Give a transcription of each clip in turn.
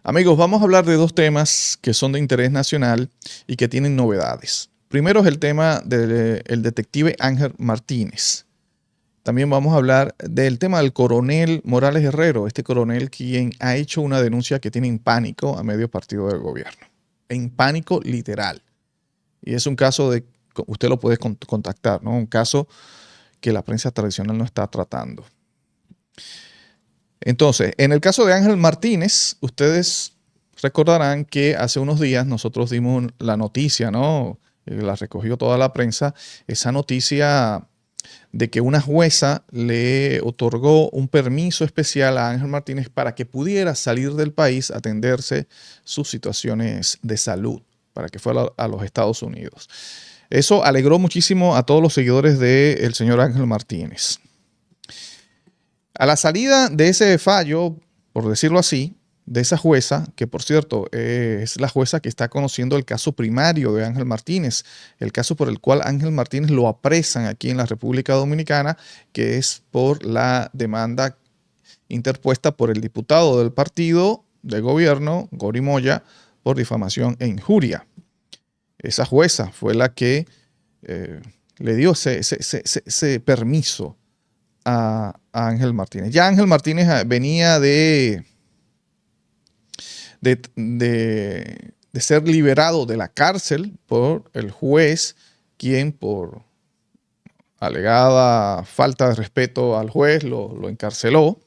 Amigos, vamos a hablar de dos temas que son de interés nacional y que tienen novedades. Primero es el tema del detective Ángel Martínez. También vamos a hablar del tema del coronel Morales Herrero, este coronel quien ha hecho una denuncia que tiene en pánico a medio partido del gobierno. En pánico literal. Y es un caso de, usted lo puede contactar, ¿no? Un caso que la prensa tradicional no está tratando. Entonces, en el caso de Ángel Martínez, ustedes recordarán que hace unos días nosotros dimos la noticia, ¿no? La recogió toda la prensa, esa noticia de que una jueza le otorgó un permiso especial a Ángel Martínez para que pudiera salir del país a atenderse sus situaciones de salud, para que fuera a los Estados Unidos. Eso alegró muchísimo a todos los seguidores del señor Ángel Martínez. A la salida de ese fallo, por decirlo así, de esa jueza, que por cierto es la jueza que está conociendo el caso primario de Ángel Martínez, el caso por el cual Ángel Martínez lo apresan aquí en la República Dominicana, que es por la demanda interpuesta por el diputado del partido de gobierno, Gori Moya, por difamación e injuria. Esa jueza fue la que le dio ese permiso a Ángel Martínez. Ya Ángel Martínez venía de ser liberado de la cárcel por el juez, quien por alegada falta de respeto al juez lo encarceló.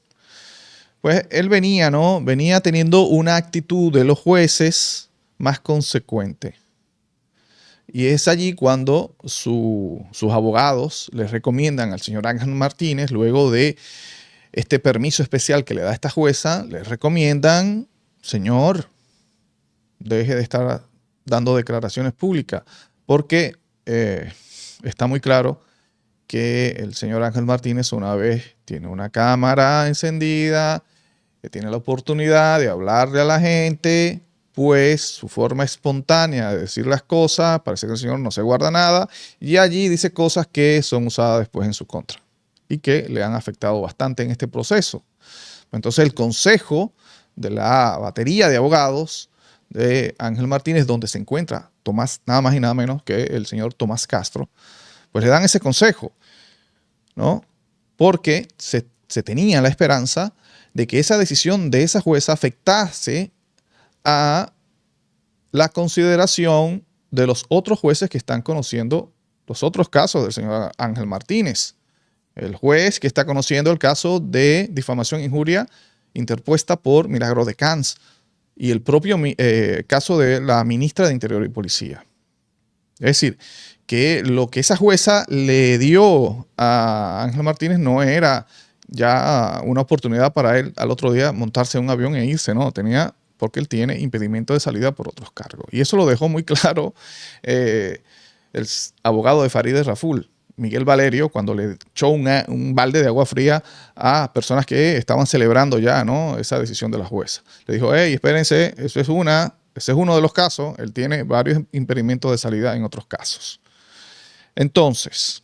Pues él venía, ¿no? Venía teniendo una actitud de los jueces más consecuente. Y es allí cuando sus abogados les recomiendan al señor Ángel Martínez, luego de este permiso especial que le da esta jueza, les recomiendan: señor, deje de estar dando declaraciones públicas, porque está muy claro que el señor Ángel Martínez, una vez tiene una cámara encendida, que tiene la oportunidad de hablarle a la gente, pues su forma espontánea de decir las cosas, parece que el señor no se guarda nada, y allí dice cosas que son usadas después en su contra y que le han afectado bastante en este proceso. Entonces el consejo de la batería de abogados de Ángel Martínez, donde se encuentra Tomás, nada más y nada menos que el señor Tomás Castro, pues le dan ese consejo, ¿no? Porque se tenía la esperanza de que esa decisión de esa jueza afectase a la consideración de los otros jueces que están conociendo los otros casos del señor Ángel Martínez. El juez que está conociendo el caso de difamación e injuria interpuesta por Milagro de Camps y el propio caso de la ministra de Interior y Policía. Es decir, que lo que esa jueza le dio a Ángel Martínez no era ya una oportunidad para él al otro día montarse en un avión e irse, no, tenía, porque él tiene impedimento de salida por otros cargos. Y eso lo dejó muy claro el abogado de Farideh Raful, Miguel Valerio, cuando le echó un balde de agua fría a personas que estaban celebrando ya, ¿no?, esa decisión de la jueza. Le dijo: hey, espérense, ese es uno de los casos, él tiene varios impedimentos de salida en otros casos. Entonces,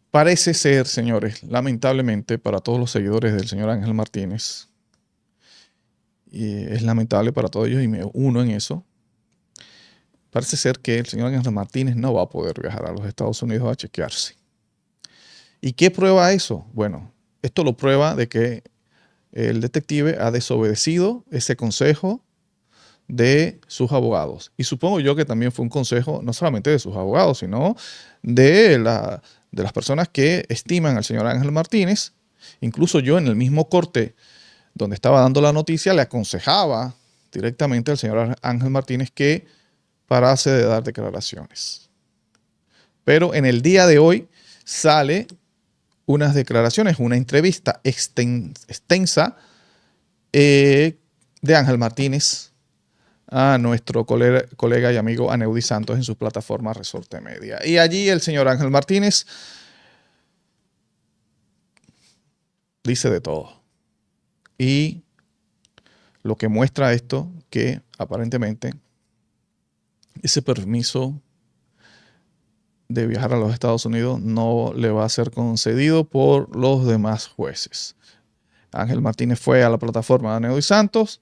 parece ser, señores, lamentablemente para todos los seguidores del señor Ángel Martínez, y es lamentable para todos ellos y me uno en eso, parece ser que el señor Ángel Martínez no va a poder viajar a los Estados Unidos a chequearse. ¿Y qué prueba eso? Bueno, esto lo prueba de que el detective ha desobedecido ese consejo de sus abogados. Y supongo yo que también fue un consejo no solamente de sus abogados, sino de las personas que estiman al señor Ángel Martínez. Incluso yo en el mismo corte donde estaba dando la noticia le aconsejaba directamente al señor Ángel Martínez que parase de dar declaraciones. Pero en el día de hoy sale unas declaraciones, una entrevista extensa de Ángel Martínez a nuestro colega y amigo Aneudi Santos en su plataforma Resorte Media. Y allí el señor Ángel Martínez dice de todo. Y lo que muestra esto, que aparentemente ese permiso de viajar a los Estados Unidos no le va a ser concedido por los demás jueces. Ángel Martínez fue a la plataforma de Anedo y Santos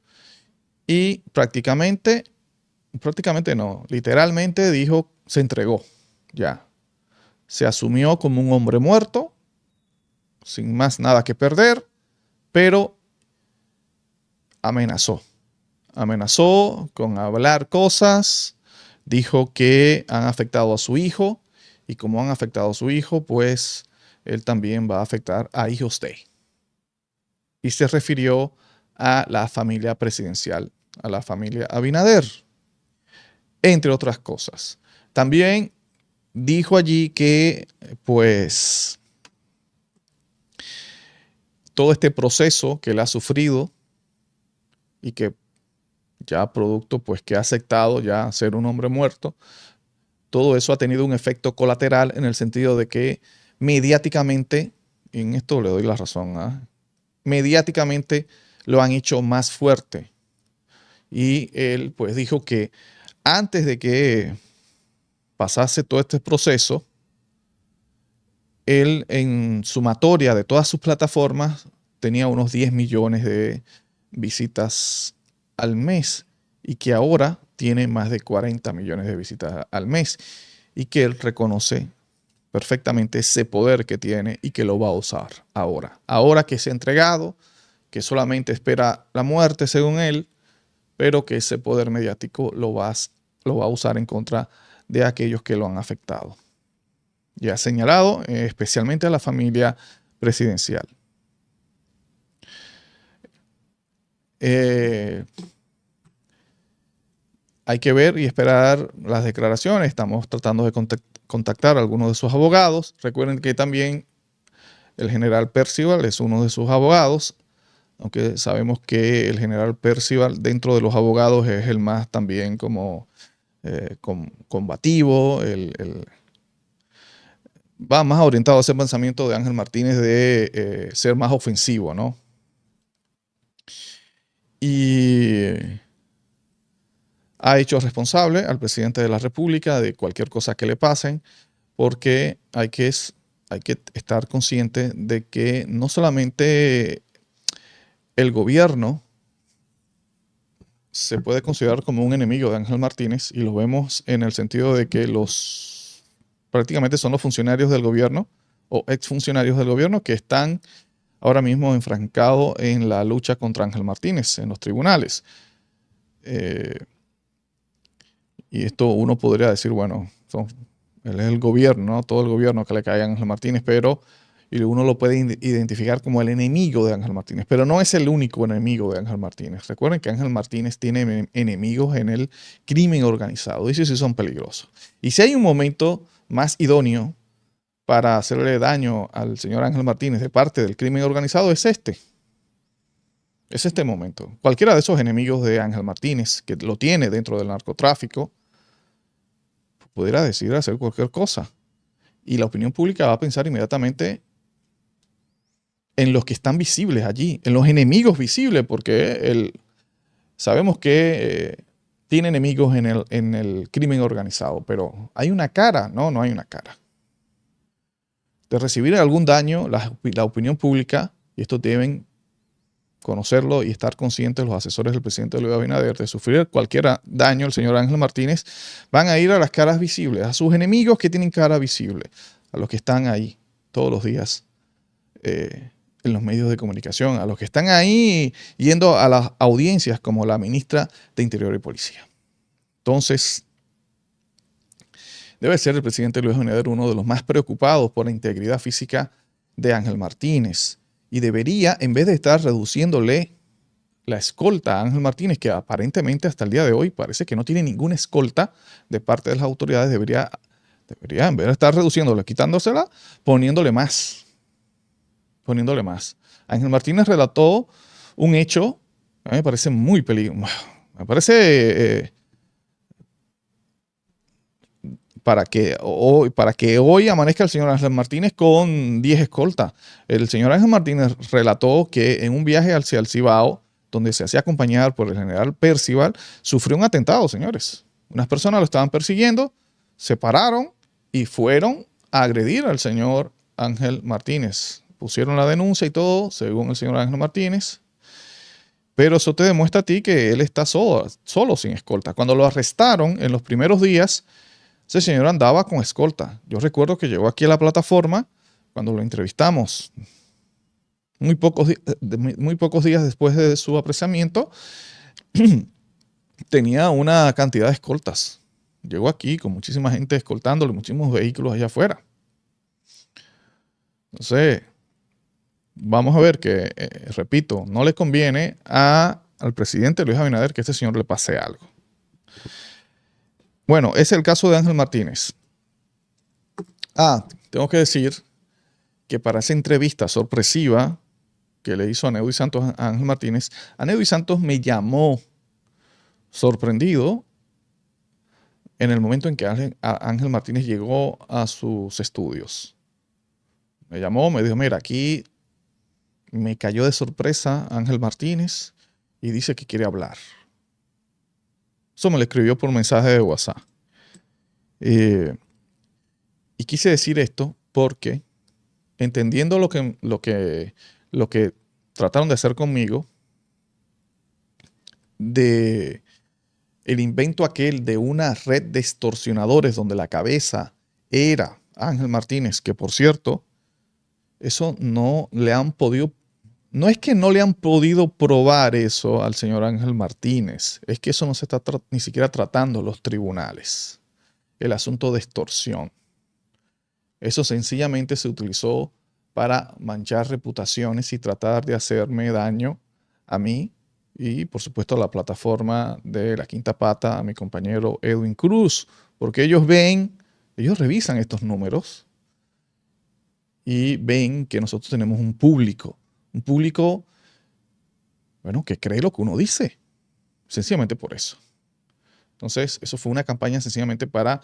y prácticamente no, literalmente dijo, se entregó, ya. Se asumió como un hombre muerto, sin más nada que perder, pero amenazó. Amenazó con hablar cosas, dijo que han afectado a su hijo, y como han afectado a su hijo, pues él también va a afectar a hijos de. Y se refirió a la familia presidencial, a la familia Abinader, entre otras cosas. También dijo allí que, pues, todo este proceso que él ha sufrido y que ya producto, pues, que ha aceptado ya ser un hombre muerto, todo eso ha tenido un efecto colateral en el sentido de que mediáticamente, y en esto le doy la razón, mediáticamente lo han hecho más fuerte. Y él, pues, dijo que antes de que pasase todo este proceso, él en sumatoria de todas sus plataformas tenía unos 10 millones de visitas al mes y que ahora tiene más de 40 millones de visitas al mes y que él reconoce perfectamente ese poder que tiene y que lo va a usar ahora. Ahora que se ha entregado, que solamente espera la muerte según él, pero que ese poder mediático lo va a usar en contra de aquellos que lo han afectado. Y ha señalado especialmente a la familia presidencial. Hay que ver y esperar las declaraciones. Estamos tratando de contactar a algunos de sus abogados. Recuerden que también el general Percival es uno de sus abogados, aunque sabemos que el general Percival dentro de los abogados es el más también como combativo, va más orientado a ese pensamiento de Ángel Martínez de ser más ofensivo, ¿no? Y ha hecho responsable al presidente de la República de cualquier cosa que le pasen, porque hay que estar consciente de que no solamente el gobierno se puede considerar como un enemigo de Ángel Martínez, y lo vemos en el sentido de que prácticamente son los funcionarios del gobierno o exfuncionarios del gobierno que están ahora mismo enfrancados en la lucha contra Ángel Martínez en los tribunales. Y esto uno podría decir, bueno, él es el gobierno, ¿no? Todo el gobierno que le cae a Ángel Martínez, pero y uno lo puede identificar como el enemigo de Ángel Martínez, pero no es el único enemigo de Ángel Martínez. Recuerden que Ángel Martínez tiene enemigos en el crimen organizado, y esos sí son peligrosos. Y si hay un momento más idóneo para hacerle daño al señor Ángel Martínez de parte del crimen organizado, es este. Es este momento. Cualquiera de esos enemigos de Ángel Martínez, que lo tiene dentro del narcotráfico, pudiera decidir hacer cualquier cosa. Y la opinión pública va a pensar inmediatamente en los que están visibles allí, en los enemigos visibles, porque sabemos que tiene enemigos en el crimen organizado, pero ¿hay una cara? No, no hay una cara. De recibir algún daño, la opinión pública, y esto deben conocerlo y estar conscientes los asesores del presidente Luis Abinader, de sufrir cualquier daño el señor Ángel Martínez, van a ir a las caras visibles, a sus enemigos que tienen cara visible, a los que están ahí todos los días en los medios de comunicación, a los que están ahí yendo a las audiencias como la ministra de Interior y Policía. Entonces, debe ser el presidente Luis Abinader uno de los más preocupados por la integridad física de Ángel Martínez. Y debería, en vez de estar reduciéndole la escolta a Ángel Martínez, que aparentemente hasta el día de hoy parece que no tiene ninguna escolta de parte de las autoridades, debería en vez de estar reduciéndola, quitándosela, poniéndole más. Ángel Martínez relató un hecho, a mí me parece muy peligroso. Me parece para que hoy amanezca el señor Ángel Martínez con 10 escoltas. El señor Ángel Martínez relató que en un viaje hacia el Cibao, donde se hacía acompañar por el general Percival, sufrió un atentado, señores. Unas personas lo estaban persiguiendo, se pararon y fueron a agredir al señor Ángel Martínez. pusieron la denuncia y todo, según el señor Ángel Martínez. Pero eso te demuestra a ti que él está solo sin escolta. Cuando lo arrestaron en los primeros días, ese señor andaba con escolta. Yo recuerdo que llegó aquí a la plataforma cuando lo entrevistamos, muy pocos días después de su apresamiento, tenía una cantidad de escoltas. Llegó aquí con muchísima gente escoltándole, muchísimos vehículos allá afuera. Entonces, vamos a ver que, repito, no le conviene al presidente Luis Abinader que a este señor le pase algo. Bueno, ese es el caso de Ángel Martínez. Tengo que decir que para esa entrevista sorpresiva que le hizo Aneudi Santos a Ángel Martínez, Aneudi Santos me llamó sorprendido en el momento en que Ángel Martínez llegó a sus estudios. Me llamó, me dijo, mira, aquí me cayó de sorpresa Ángel Martínez y dice que quiere hablar. Eso me lo escribió por mensaje de WhatsApp. Y quise decir esto porque, entendiendo lo que trataron de hacer conmigo, de el invento aquel de una red de extorsionadores donde la cabeza era Ángel Martínez, que por cierto, eso no le han podido, no es que no le han podido probar eso al señor Ángel Martínez, es que eso no se está ni siquiera tratando los tribunales, el asunto de extorsión. Eso sencillamente se utilizó para manchar reputaciones y tratar de hacerme daño a mí y, por supuesto, a la plataforma de La Quinta Pata, a mi compañero Edwin Cruz, porque ellos revisan estos números y ven que nosotros tenemos un público, bueno, que cree lo que uno dice, sencillamente por eso. Entonces, eso fue una campaña sencillamente para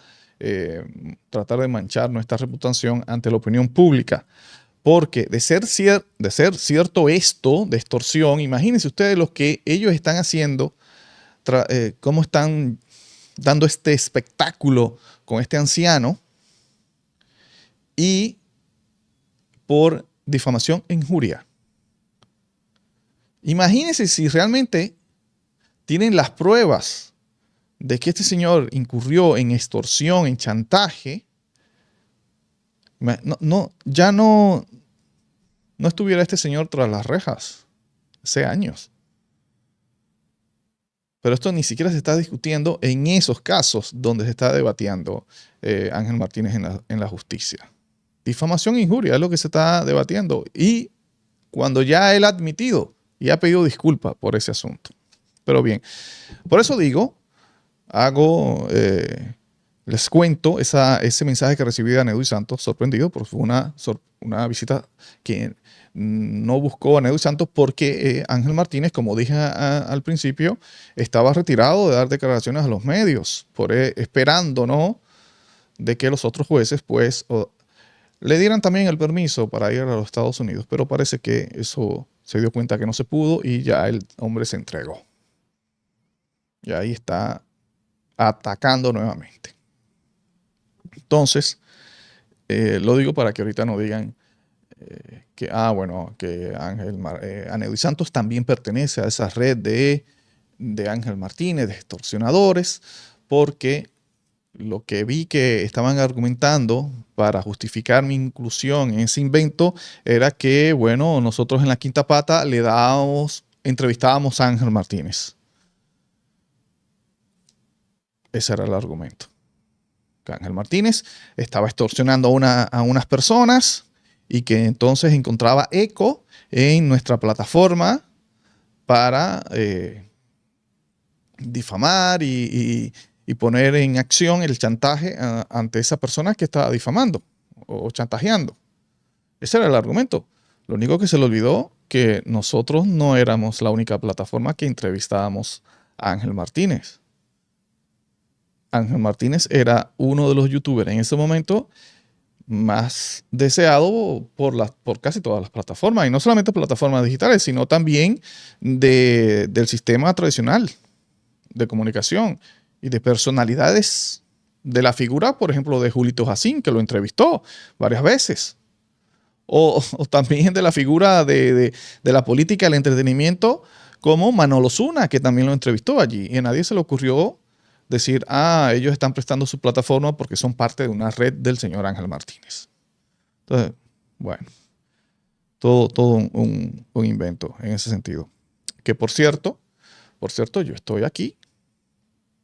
tratar de manchar nuestra reputación ante la opinión pública. Porque de ser cierto esto de extorsión, imagínense ustedes lo que ellos están haciendo, cómo están dando este espectáculo con este anciano y por difamación e injuria. Imagínense si realmente tienen las pruebas de que este señor incurrió en extorsión, en chantaje, ya no estuviera este señor tras las rejas hace años. Pero esto ni siquiera se está discutiendo en esos casos donde se está debatiendo Ángel Martínez en la justicia. Difamación e injuria es lo que se está debatiendo. Y cuando ya él ha admitido y ha pedido disculpas por ese asunto. Pero bien, por eso digo, les cuento ese mensaje que recibí de Aneudi Santos, sorprendido, porque fue una visita que no buscó a Aneudi Santos porque Ángel Martínez, como dije al principio, estaba retirado de dar declaraciones a los medios, esperando, ¿no?, de que los otros jueces pues le dieran también el permiso para ir a los Estados Unidos, pero parece que eso se dio cuenta que no se pudo y ya el hombre se entregó. Y ahí está atacando nuevamente. Entonces, lo digo para que ahorita no digan que Aneudi Santos también pertenece a esa red de Ángel Martínez, de extorsionadores, porque lo que vi que estaban argumentando para justificar mi inclusión en ese invento era que, bueno, nosotros en La Quinta Pata entrevistábamos a Ángel Martínez. Ese era el argumento. Que Ángel Martínez estaba extorsionando a unas personas y que entonces encontraba eco en nuestra plataforma para difamar y poner en acción el chantaje ante esa persona que estaba difamando o chantajeando. Ese era el argumento. Lo único que se le olvidó que nosotros no éramos la única plataforma que entrevistábamos a Ángel Martínez. Ángel Martínez era uno de los youtubers en ese momento más deseado por casi todas las plataformas, y no solamente plataformas digitales, sino también del sistema tradicional de comunicación y de personalidades de la figura, por ejemplo, de Julito Jacín, que lo entrevistó varias veces, o también de la figura de la política del entretenimiento como Manolo Zuna, que también lo entrevistó allí. Y a nadie se le ocurrió decir, ellos están prestando su plataforma porque son parte de una red del señor Ángel Martínez. Entonces, bueno, todo un invento en ese sentido. Que por cierto, yo estoy aquí.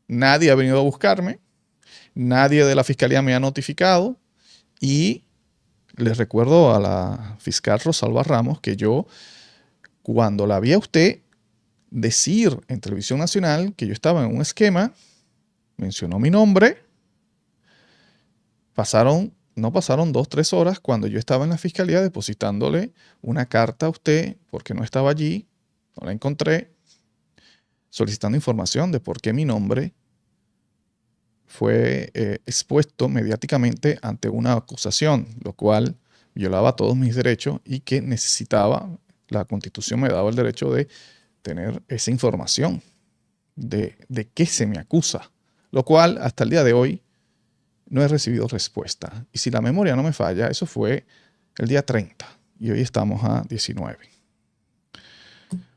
Nadie ha venido a buscarme. Nadie de la fiscalía me ha notificado. Y les recuerdo a la fiscal Rosalba Ramos que yo, cuando la vi a usted decir en Televisión Nacional que yo estaba en un esquema, mencionó mi nombre, no pasaron 2-3 horas cuando yo estaba en la fiscalía depositándole una carta a usted porque no estaba allí, no la encontré, solicitando información de por qué mi nombre fue expuesto mediáticamente ante una acusación, lo cual violaba todos mis derechos y que necesitaba, la Constitución me daba el derecho de tener esa información de qué se me acusa, lo cual hasta el día de hoy no he recibido respuesta. Y si la memoria no me falla, eso fue el día 30 y hoy estamos a 19.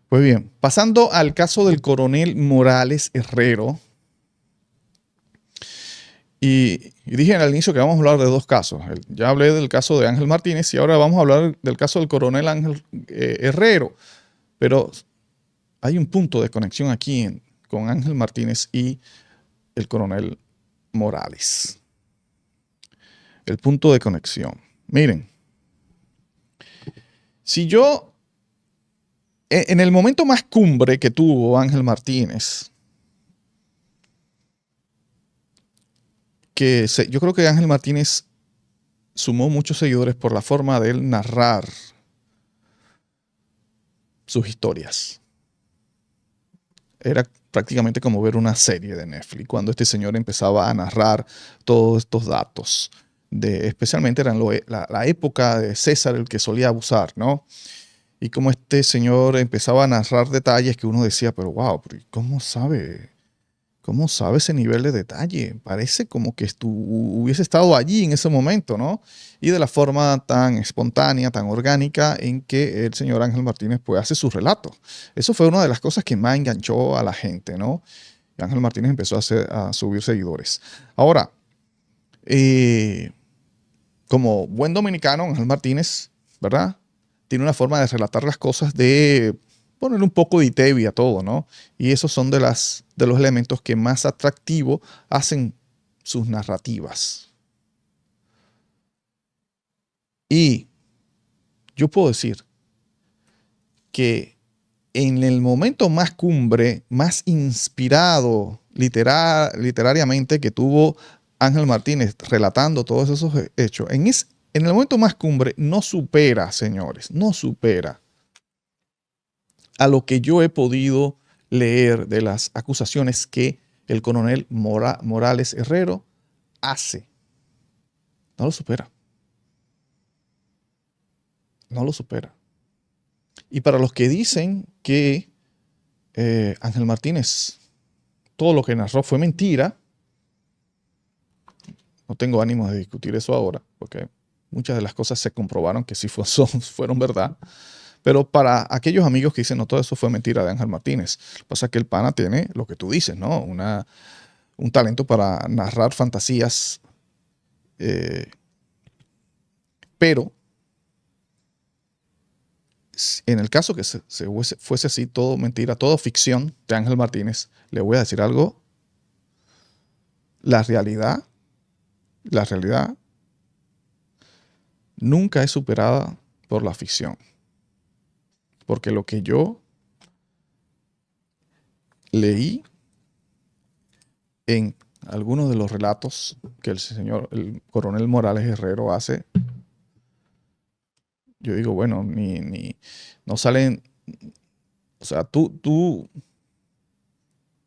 Pues bien, pasando al caso del coronel Morales Herrero. Y dije al inicio que vamos a hablar de 2 casos. Ya hablé del caso de Ángel Martínez y ahora vamos a hablar del caso del coronel Ángel Herrero. Pero hay un punto de conexión aquí con Ángel Martínez y el coronel Morales. El punto de conexión. Miren, si yo, en el momento más cumbre que tuvo Ángel Martínez, yo creo que Ángel Martínez sumó muchos seguidores por la forma de él narrar sus historias. Era prácticamente como ver una serie de Netflix cuando este señor empezaba a narrar todos estos datos. Especialmente era la época de César el que solía abusar, ¿no? Y como este señor empezaba a narrar detalles que uno decía, pero wow, ¿cómo sabe? ¿Cómo sabe ese nivel de detalle? Parece como que hubiese estado allí en ese momento, ¿no? Y de la forma tan espontánea, tan orgánica en que el señor Ángel Martínez pues hace sus relatos. Eso fue una de las cosas que más enganchó a la gente, ¿no? Y Ángel Martínez empezó a subir seguidores. Ahora, como buen dominicano, Ángel Martínez, ¿verdad? Tiene una forma de relatar las cosas, de ponerle un poco de itebia a todo, ¿no? Y esos son de los elementos que más atractivo hacen sus narrativas. Y yo puedo decir que en el momento más cumbre, más inspirado literariamente que tuvo Ángel Martínez relatando todos esos hechos, en el momento más cumbre no supera, señores, no supera a lo que yo he podido leer de las acusaciones que el coronel Morales Herrero hace. No lo supera. No lo supera. Y para los que dicen que Ángel Martínez, todo lo que narró fue mentira, no tengo ánimo de discutir eso ahora, porque muchas de las cosas se comprobaron que sí fueron verdad. Pero para aquellos amigos que dicen, no, todo eso fue mentira de Ángel Martínez. Lo que pasa es que el pana tiene lo que tú dices, ¿no? Un talento para narrar fantasías. Pero en el caso que fuese así, todo mentira, todo ficción de Ángel Martínez, le voy a decir algo. La realidad nunca es superada por la ficción. Porque lo que yo leí en algunos de los relatos que el coronel Morales Herrero hace, yo digo, bueno, no salen, o sea, tú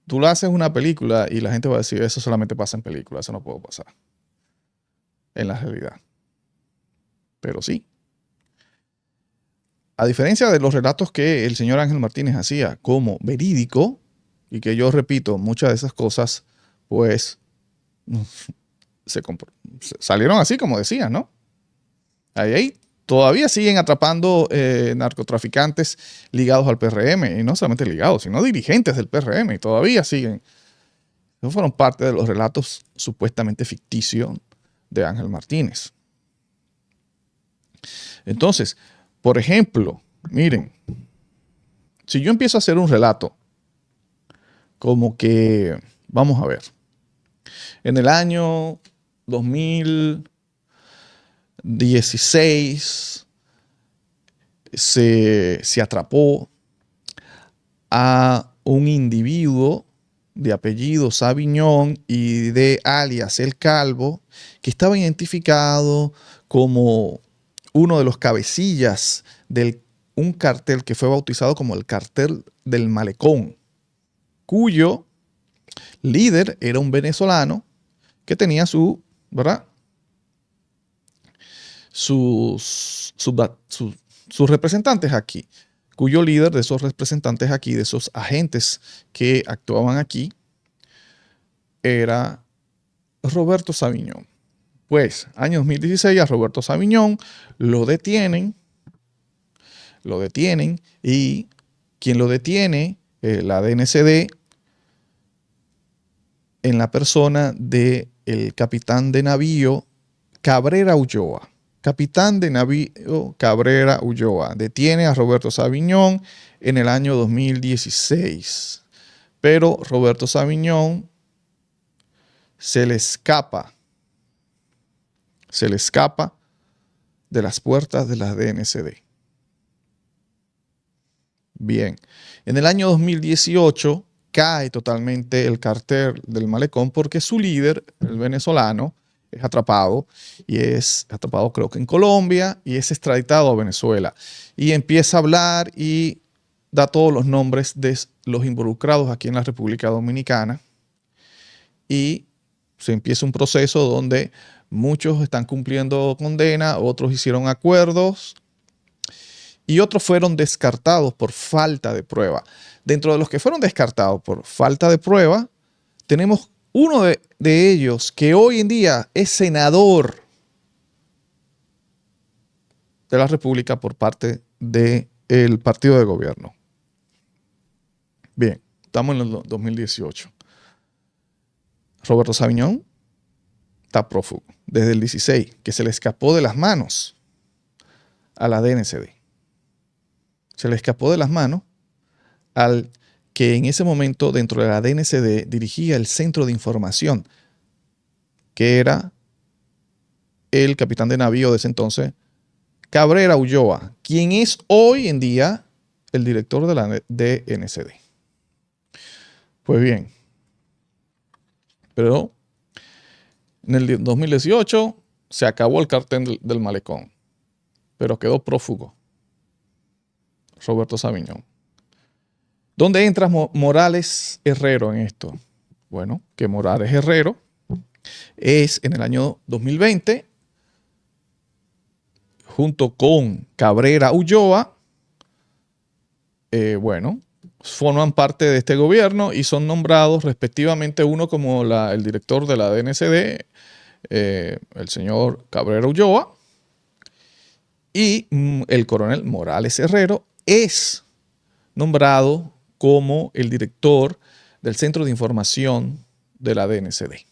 le haces una película y la gente va a decir, eso solamente pasa en películas, eso no puede pasar en la realidad. Pero sí. A diferencia de los relatos que el señor Ángel Martínez hacía como verídico, y que yo repito, muchas de esas cosas, pues, salieron así como decían, ¿no? Ahí hay todavía siguen atrapando narcotraficantes ligados al PRM, y no solamente ligados, sino dirigentes del PRM, y todavía siguen. Esos fueron parte de los relatos supuestamente ficticios de Ángel Martínez. Entonces, por ejemplo, miren, si yo empiezo a hacer un relato, como que, vamos a ver, en el año 2016 se atrapó a un individuo de apellido Saviñón y de alias El Calvo, que estaba identificado como uno de los cabecillas de un cartel que fue bautizado como el Cartel del Malecón, cuyo líder era un venezolano que tenía ¿verdad? sus representantes aquí, cuyo líder de esos representantes aquí, de esos agentes que actuaban aquí, era Roberto Saviñón. Pues, año 2016, a Roberto Saviñón lo detienen y quien lo detiene, la DNCD, en la persona del capitán de navío Cabrera Ulloa. Capitán de navío Cabrera Ulloa detiene a Roberto Saviñón en el año 2016. Pero Roberto Saviñón se le escapa de las puertas de la DNCD. Bien, en el año 2018 cae totalmente el cartel del Malecón porque su líder, el venezolano, es atrapado, y es atrapado creo que en Colombia, y es extraditado a Venezuela. Y empieza a hablar y da todos los nombres de los involucrados aquí en la República Dominicana, y se empieza un proceso donde muchos están cumpliendo condena, otros hicieron acuerdos y otros fueron descartados por falta de prueba. Dentro de los que fueron descartados por falta de prueba, tenemos uno de ellos que hoy en día es senador de la República por parte del partido de gobierno. Bien, estamos en el 2018. Roberto Saviñón está prófugo desde el 16, que se le escapó de las manos a la DNCD. Se le escapó de las manos al que en ese momento dentro de la DNCD dirigía el centro de información, que era el capitán de navío de ese entonces, Cabrera Ulloa, quien es hoy en día el director de la DNCD. Pues bien, pero en el 2018 se acabó el cartel del Malecón, pero quedó prófugo Roberto Saviñón. ¿Dónde entra Morales Herrero en esto? Bueno, que Morales Herrero es en el año 2020, junto con Cabrera Ulloa, forman parte de este gobierno y son nombrados respectivamente uno como el director de la DNCD, el señor Cabrera Ulloa, y el coronel Morales Herrero es nombrado como el director del Centro de Información de la DNCD.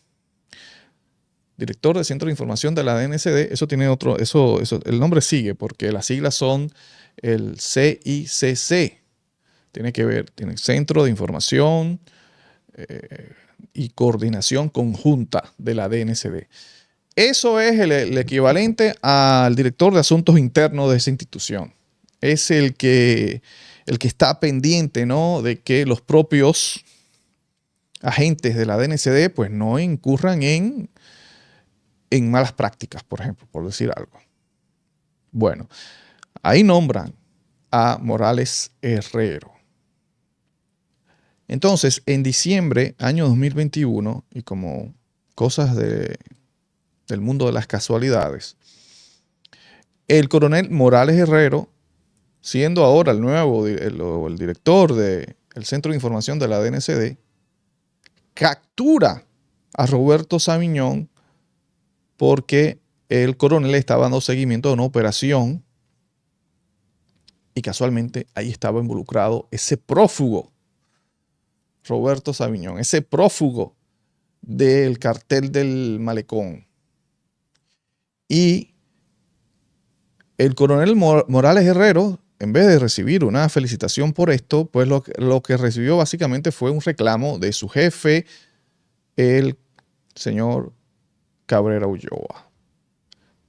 Director del Centro de Información de la DNCD, eso tiene otro, el nombre sigue porque las siglas son el CICC. Tiene que ver, tiene Centro de Información y Coordinación Conjunta de la DNCD. Eso es el equivalente al director de Asuntos Internos de esa institución. Es el que está pendiente, ¿no?, de que los propios agentes de la DNCD pues no incurran en malas prácticas, por ejemplo, por decir algo. Bueno, ahí nombran a Morales Herrero. Entonces, en diciembre, año 2021, y como cosas del mundo de las casualidades, el coronel Morales Herrero, siendo ahora el director del Centro de Información de la DNCD, captura a Roberto Saviñón porque el coronel estaba dando seguimiento a una operación y casualmente ahí estaba involucrado ese prófugo, Roberto Saviñón, ese prófugo del cartel del Malecón. Y el coronel Morales Herrero, en vez de recibir una felicitación por esto, pues lo que recibió básicamente fue un reclamo de su jefe, el señor Cabrera Ulloa,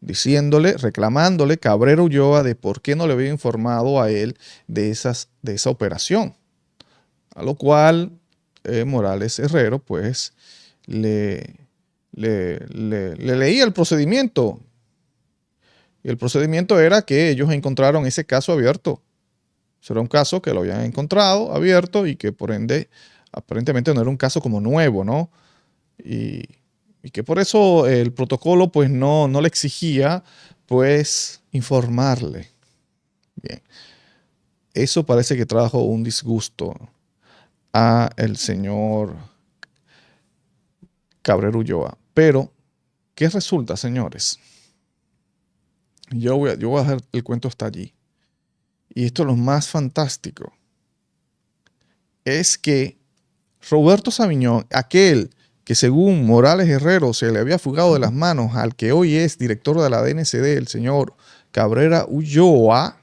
diciéndole, reclamándole Cabrera Ulloa de por qué no le había informado a él de esa operación. A lo cual Morales Herrero pues le leía el procedimiento. Y el procedimiento era que ellos encontraron ese caso abierto. Será un caso que lo habían encontrado abierto y que por ende aparentemente no era un caso como nuevo, ¿no? Y que por eso el protocolo pues no le exigía pues informarle. Bien. Eso parece que trajo un disgusto a el señor Cabrera Ulloa. Pero, ¿qué resulta, señores? Yo voy a dejar el cuento hasta allí. Y esto es lo más fantástico. Es que Roberto Saviñón, aquel que según Morales Herrero se le había fugado de las manos al que hoy es director de la DNCD, el señor Cabrera Ulloa,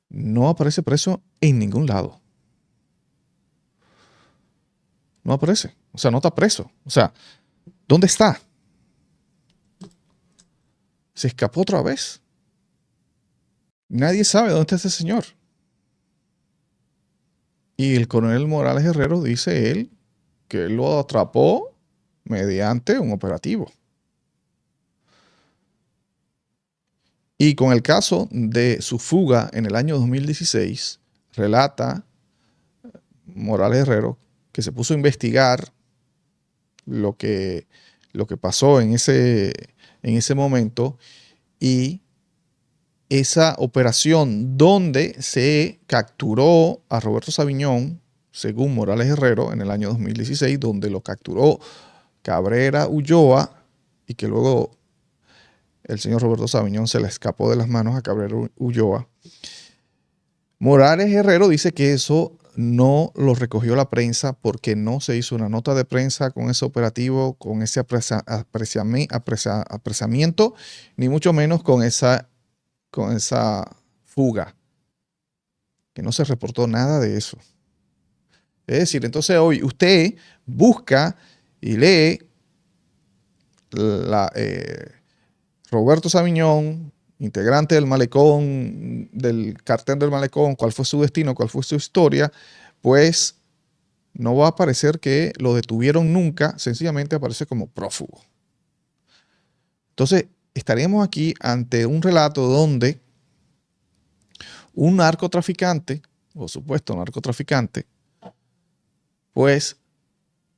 no aparece preso en ningún lado. No aparece. O sea, no está preso. O sea, ¿dónde está? Se escapó otra vez. Nadie sabe dónde está ese señor. Y el coronel Morales Herrero dice él que él lo atrapó mediante un operativo. Y con el caso de su fuga en el año 2016, relata Morales Herrero que se puso a investigar lo que pasó en ese momento y esa operación donde se capturó a Roberto Saviñón, según Morales Herrero, en el año 2016, donde lo capturó Cabrera Ulloa y que luego el señor Roberto Saviñón se le escapó de las manos a Cabrera Ulloa. Morales Herrero dice que eso no lo recogió la prensa porque no se hizo una nota de prensa con ese operativo, con ese apresamiento, ni mucho menos con esa fuga, que no se reportó nada de eso. Es decir, entonces hoy usted busca y lee Roberto Saviñón, integrante del Malecón, del cartel del Malecón, cuál fue su destino, cuál fue su historia, pues no va a aparecer que lo detuvieron nunca, sencillamente aparece como prófugo. Entonces, estaríamos aquí ante un relato donde un narcotraficante, o supuesto narcotraficante, pues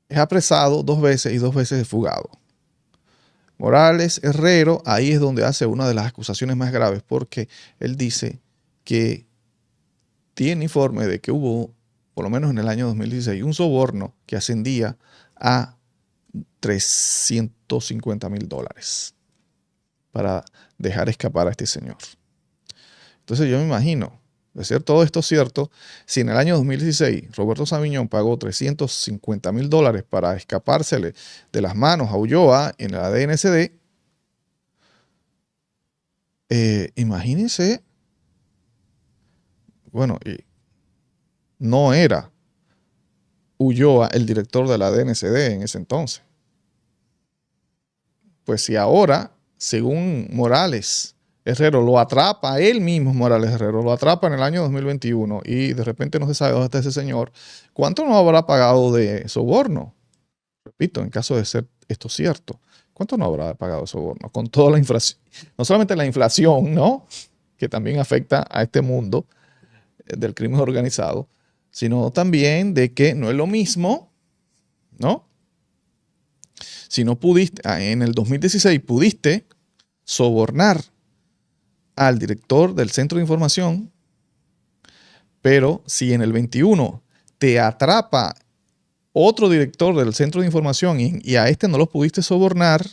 es apresado 2 veces y 2 veces es fugado. Morales Herrero, ahí es donde hace una de las acusaciones más graves, porque él dice que tiene informe de que hubo, por lo menos en el año 2016, un soborno que ascendía a $350,000 para dejar escapar a este señor. Entonces yo me imagino, de ser todo esto cierto, si en el año 2016 Roberto Saviñón pagó $350,000 para escapársele de las manos a Ulloa en la DNCD, imagínense, bueno, no era Ulloa el director de la DNCD en ese entonces. Pues si ahora, según Morales Herrero, lo atrapa, él mismo Morales Herrero, lo atrapa en el año 2021 y de repente no se sabe dónde está ese señor, ¿cuánto no habrá pagado de soborno? Repito, en caso de ser esto cierto, ¿cuánto no habrá pagado de soborno? Con toda la inflación, no solamente la inflación, ¿no?, que también afecta a este mundo del crimen organizado, sino también de que no es lo mismo, ¿no? Si no pudiste, en el 2016 pudiste sobornar al director del centro de información, pero si en el 21 te atrapa otro director del centro de información y a este no lo pudiste sobornar,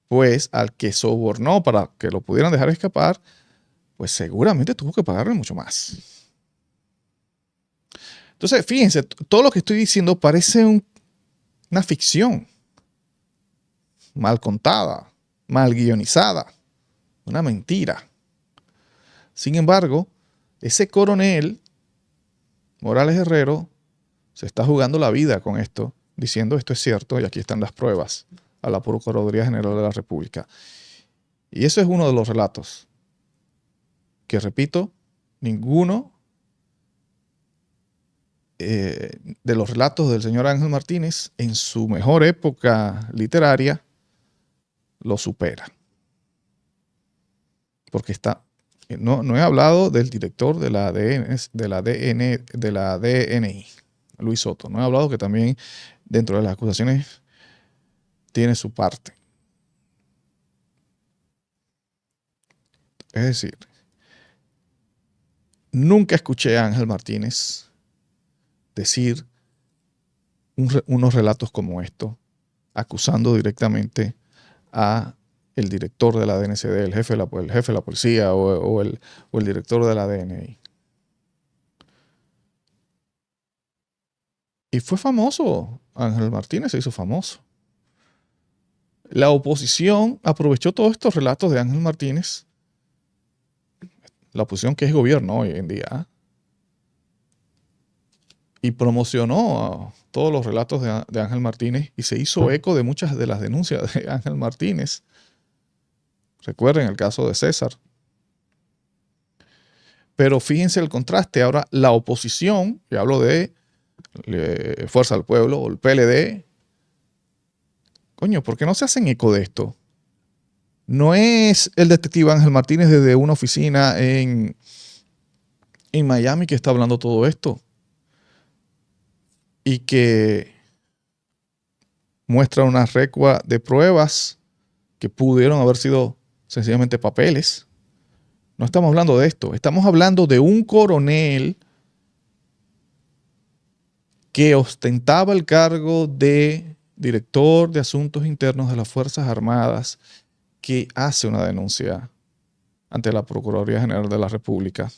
pues al que sobornó para que lo pudieran dejar escapar, pues seguramente tuvo que pagarle mucho más. Entonces, fíjense, todo lo que estoy diciendo parece una ficción mal contada, mal guionizada, una mentira. Sin embargo, ese coronel Morales Herrero se está jugando la vida con esto, diciendo esto es cierto y aquí están las pruebas a la Procuraduría General de la República. Y eso es uno de los relatos que, repito, ninguno de los relatos del señor Ángel Martínez en su mejor época literaria lo supera. Porque no he hablado del director de la DNI, Luis Soto. No he hablado que también dentro de las acusaciones tiene su parte. Es decir, nunca escuché a Ángel Martínez decir unos relatos como estos, acusando directamente a el director de la DNCD, el jefe de la policía o el director de la DNI. Y fue famoso, Ángel Martínez se hizo famoso. La oposición aprovechó todos estos relatos de Ángel Martínez, la oposición que es gobierno hoy en día, y promocionó todos los relatos de Ángel Martínez y se hizo eco de muchas de las denuncias de Ángel Martínez. Recuerden el caso de César. Pero fíjense el contraste. Ahora la oposición, y hablo de Fuerza del Pueblo o el PLD, coño, ¿por qué no se hacen eco de esto? No es el detective Ángel Martínez desde una oficina en Miami que está hablando todo esto y que muestra una recua de pruebas que pudieron haber sido sencillamente papeles. No estamos hablando de esto, estamos hablando de un coronel que ostentaba el cargo de director de asuntos internos de las Fuerzas Armadas, que hace una denuncia ante la Procuraduría General de la República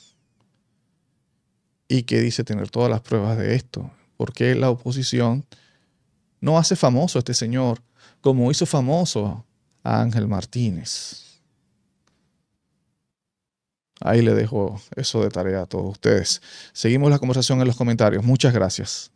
y que dice tener todas las pruebas de esto. ¿Por qué la oposición no hace famoso a este señor como hizo famoso a Ángel Martínez? Ahí le dejo eso de tarea a todos ustedes. Seguimos la conversación en los comentarios. Muchas gracias.